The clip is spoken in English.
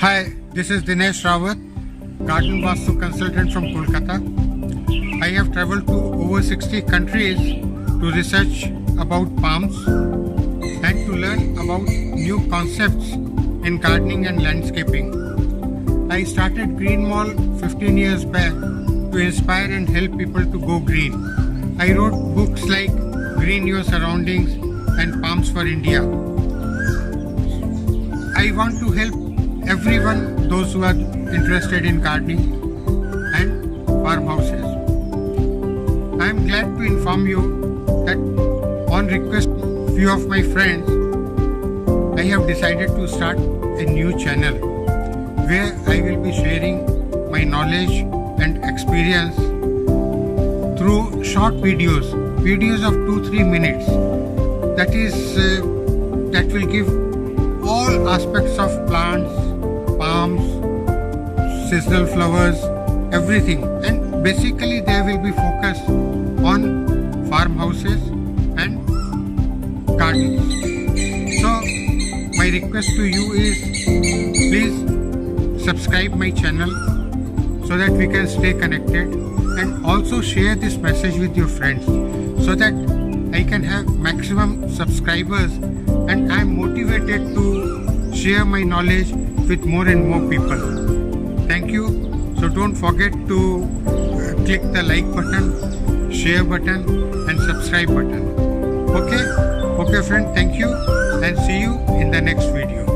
Hi, this is Dinesh Rawat, garden vastu consultant from Kolkata. I have traveled to over 60 countries to research about palms and to learn about new concepts in gardening and landscaping. I started Green Mall 15 years back to inspire and help people to go green. I wrote books like Green Your Surroundings and Palms for India. I want to help everyone, those who are interested in gardening and farmhouses. I am glad to inform you that on request of few of my friends, I have decided to start a new channel where I will be sharing my knowledge and experience through short videos of 2-3 minutes. That will give all aspects of plants, palms, seasonal flowers, everything, and basically they will be focused on farmhouses and gardens. So my request to you is please subscribe my channel so that we can stay connected, and also share this message with your friends so that I can have maximum subscribers and I am motivated to share my knowledge with more and more people. Thank you. So don't forget to click the like button, share button and subscribe button. Okay friend, thank you and see you in the next video.